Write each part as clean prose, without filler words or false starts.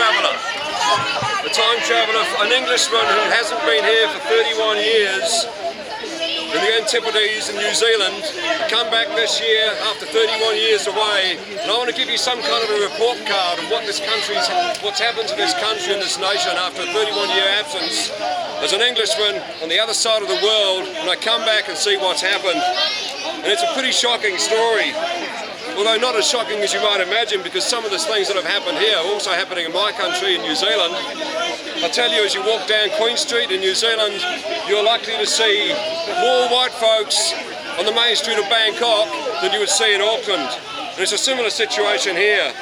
traveller. A time traveller, an Englishman who hasn't been here for 31 years in the Antipodes in New Zealand. I come back this year after 31 years away, and I want to give you some kind of a report card of what's happened to this country and this nation after a 31-year absence. As an Englishman on the other side of the world, and I come back and see what's happened, and it's a pretty shocking story. Although not as shocking as you might imagine, because some of the things that have happened here are also happening in my country, in New Zealand. I tell you, as you walk down Queen Street in New Zealand, you're likely to see more white folks on the main street of Bangkok than you would see in Auckland. And it's a similar situation here.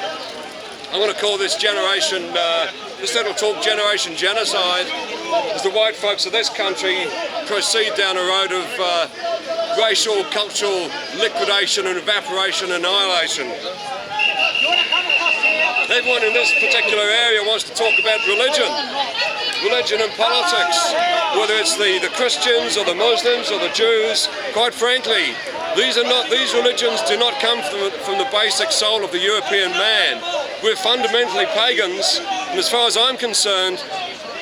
I'm going to call this this little talk Generation Genocide, as the white folks of this country proceed down a road of racial, cultural liquidation and evaporation and annihilation. Everyone in this particular area wants to talk about religion and politics, whether it's the Christians or the Muslims or the Jews. Quite frankly, these religions do not come from the basic soul of the European man. We're fundamentally pagans, and as far as I'm concerned,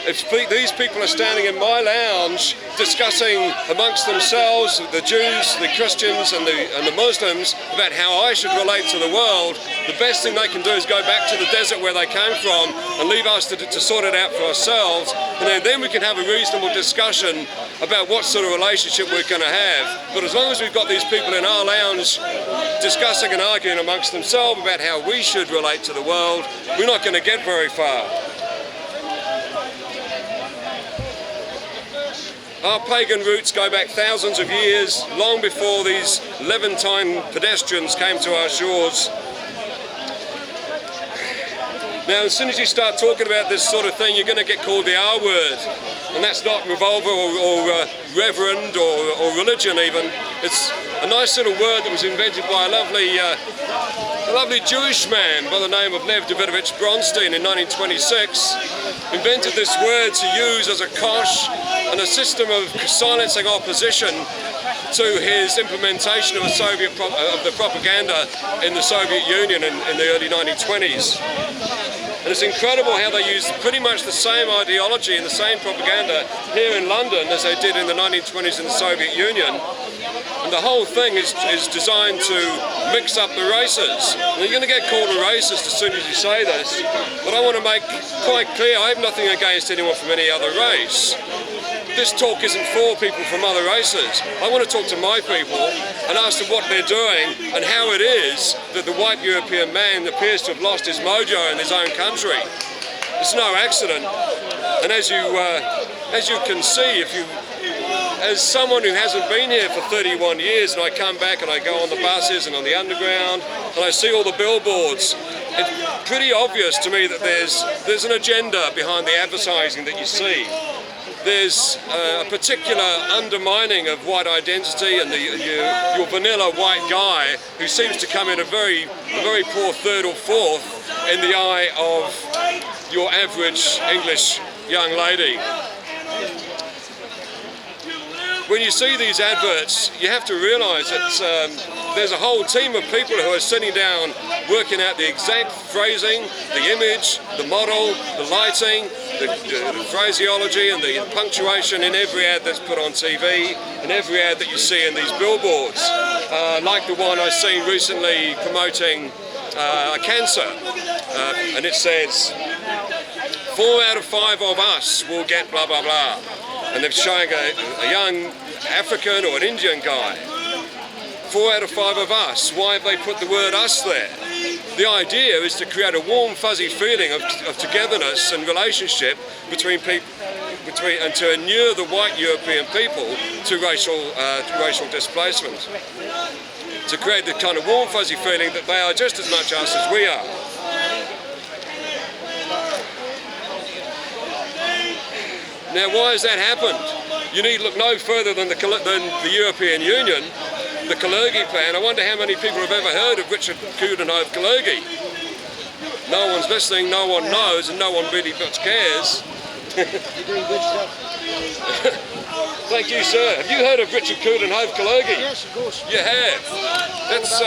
if these people are standing in my lounge discussing amongst themselves, the Jews, the Christians and the Muslims, about how I should relate to the world, the best thing they can do is go back to the desert where they came from and leave us to sort it out for ourselves, and then we can have a reasonable discussion about what sort of relationship we're going to have. But as long as we've got these people in our lounge discussing and arguing amongst themselves about how we should relate to the world, we're not going to get very far. Our pagan roots go back thousands of years, long before these Levantine pedestrians came to our shores. Now, as soon as you start talking about this sort of thing, you're going to get called the R word. And that's not revolver or reverend or religion even. It's a nice little word that was invented by a lovely Jewish man by the name of Lev Davidovich Bronstein in 1926. Invented this word to use as a kosh and a system of silencing opposition to his implementation of the propaganda in the Soviet Union in the early 1920s. And it's incredible how they use pretty much the same ideology and the same propaganda here in London as they did in the 1920s in the Soviet Union. And the whole thing is designed to mix up the races. And you're going to get called a racist as soon as you say this, but I want to make quite clear I have nothing against anyone from any other race. This talk isn't for people from other races. I want to talk to my people and ask them what they're doing and how it is that the white European man appears to have lost his mojo in his own country. It's no accident. And as you can see, as someone who hasn't been here for 31 years, and I come back and I go on the buses and on the underground and I see all the billboards, it's pretty obvious to me that there's an agenda behind the advertising that you see. There's a particular undermining of white identity and your vanilla white guy who seems to come in a very poor third or fourth in the eye of your average English young lady. When you see these adverts, you have to realise that there's a whole team of people who are sitting down working out the exact phrasing, the image, the model, the lighting, the phraseology and the punctuation in every ad that's put on TV and every ad that you see in these billboards. Like the one I've seen recently promoting cancer, and it says, 4 out of 5 of us will get blah blah blah. And they're showing a young African or an Indian guy. 4 out of 5 of us. Why have they put the word us there? The idea is to create a warm, fuzzy feeling of togetherness and relationship between people, and to inure the white European people to racial displacement. To create the kind of warm, fuzzy feeling that they are just as much us as we are. Now, why has that happened? You need look no further than the European Union, the Kalergi plan. I wonder how many people have ever heard of Richard Coudenhove Kalergi. No one's listening, no one knows, and no one really much cares. You're doing good stuff. Thank you, sir. Have you heard of Richard Coudenhove Kalergi? Yes, of course. You have. That's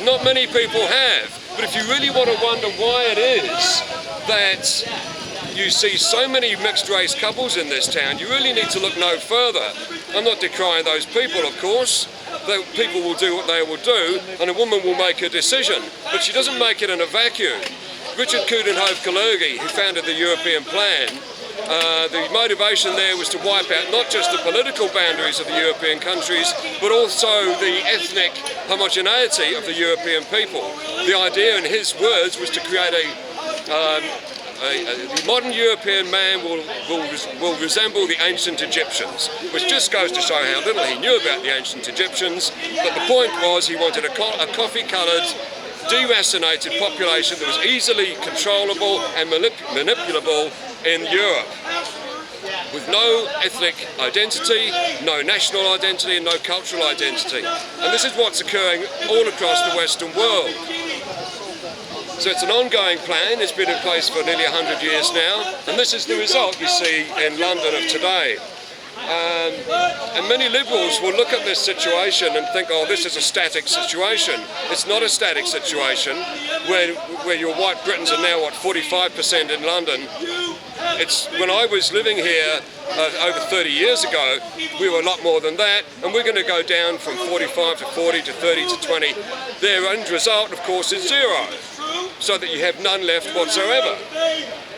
not many people have. But if you really want to wonder why it is that you see so many mixed race couples in this town, you really need to look no further. I'm not decrying those people, of course. People will do what they will do, and a woman will make a decision, but she doesn't make it in a vacuum. Richard Coudenhove-Kalergi, who founded the European Plan, the motivation there was to wipe out not just the political boundaries of the European countries, but also the ethnic homogeneity of the European people. The idea, in his words, was to create the modern European man will resemble the ancient Egyptians, which just goes to show how little he knew about the ancient Egyptians. But the point was he wanted a coffee-coloured, deracinated population that was easily controllable and manipulable in Europe, with no ethnic identity, no national identity and no cultural identity. And this is what's occurring all across the Western world. So it's an ongoing plan. It's been in place for nearly 100 years now, and this is the result you see in London of today. And many liberals will look at this situation and think, oh, this is a static situation. It's not a static situation where your white Britons are now, what, 45% in London. It's when I was living here over 30 years ago, we were a lot more than that, and we're going to go down from 45 to 40 to 30 to 20. Their end result, of course, is zero, so that you have none left whatsoever.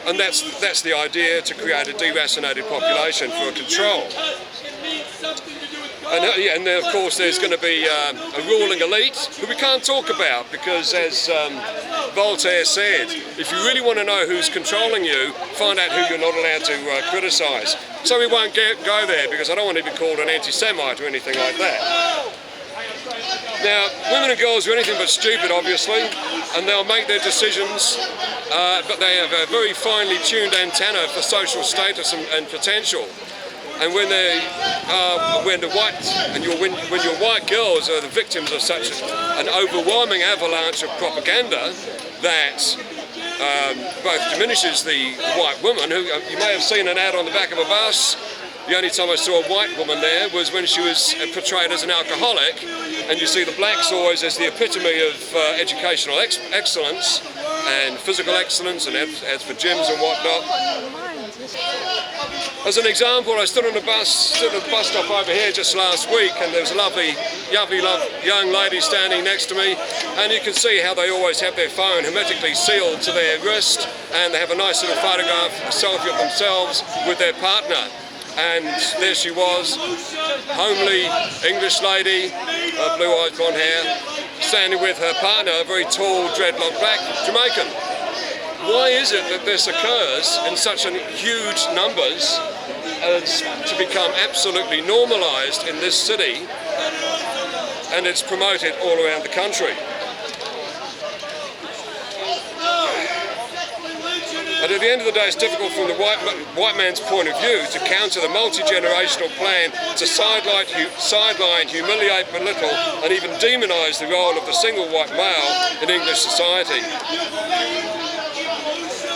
And that's the idea, to create a deracinated population for control. And then, of course, there's going to be a ruling elite who we can't talk about, because, as Voltaire said, if you really want to know who's controlling you, find out who you're not allowed to criticise. So we won't go there, because I don't want to be called an anti-Semite or anything like that. Now, women and girls are anything but stupid, obviously, and they'll make their decisions, but they have a very finely tuned antenna for social status and potential. And when your white girls are the victims of such an overwhelming avalanche of propaganda that both diminishes the white woman, who you may have seen an ad on the back of a bus. The only time I saw a white woman there was when she was portrayed as an alcoholic, and you see the blacks always as the epitome of educational excellence and physical excellence, and as for gyms and whatnot. As an example, I stood at the bus stop over here just last week, and there was a lovely young lady standing next to me, and you can see how they always have their phone hermetically sealed to their wrist, and they have a nice little photograph, a selfie of themselves with their partner. And there she was, homely English lady, blue-eyed blonde hair, standing with her partner, a very tall, dreadlocked black Jamaican. Why is it that this occurs in such huge numbers as to become absolutely normalised in this city, and it's promoted all around the country? But at the end of the day, it's difficult from the white man's point of view to counter the multi-generational plan to sideline, humiliate, belittle, and even demonise the role of the single white male in English society.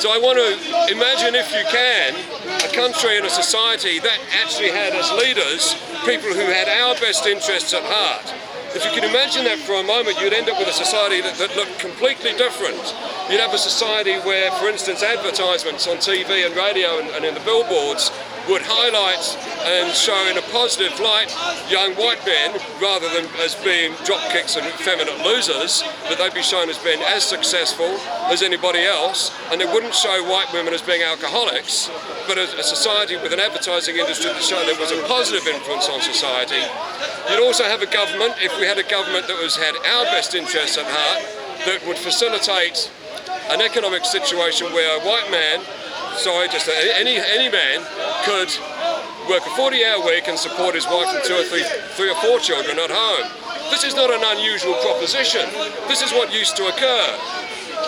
So I want to imagine, if you can, a country and a society that actually had as leaders people who had our best interests at heart. If you can imagine that for a moment, you'd end up with a society that looked completely different. You'd have a society where, for instance, advertisements on TV and radio and in the billboards would highlight and show in a positive light young white men, rather than as being dropkicks and effeminate losers, but they'd be shown as being as successful as anybody else, and they wouldn't show white women as being alcoholics, but a society with an advertising industry that showed there was a positive influence on society. You'd also have a government, if we had a government that had our best interests at heart, that would facilitate an economic situation where a white man, any man could work a 40-hour week and support his wife and three or four children at home. This is not an unusual proposition. This is what used to occur.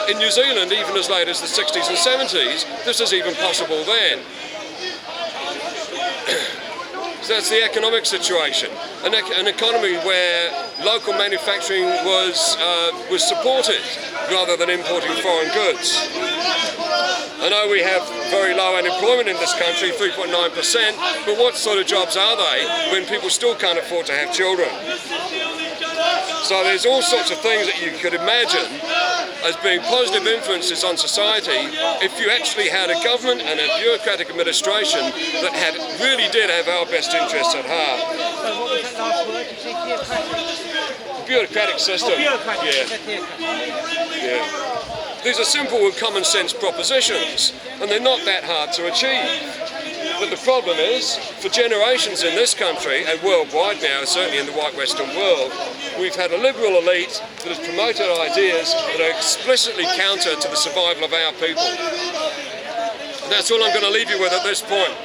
In New Zealand, even as late as the 60s and 70s, this is even possible then. So that's the economic situation. An economy where local manufacturing was supported rather than importing foreign goods. I know we have very low unemployment in this country, 3.9%, but what sort of jobs are they when people still can't afford to have children? So there's all sorts of things that you could imagine as being positive influences on society if you actually had a government and a bureaucratic administration that really did have our best interests at heart. So what was that last word? Did you say theocratic? Bureaucratic system. Oh, bureaucratic. Yeah. You said theocratic. Yeah. These are simple and common sense propositions, and they're not that hard to achieve. But the problem is, for generations in this country and worldwide now, certainly in the white Western world, we've had a liberal elite that has promoted ideas that are explicitly counter to the survival of our people. And that's all I'm going to leave you with at this point.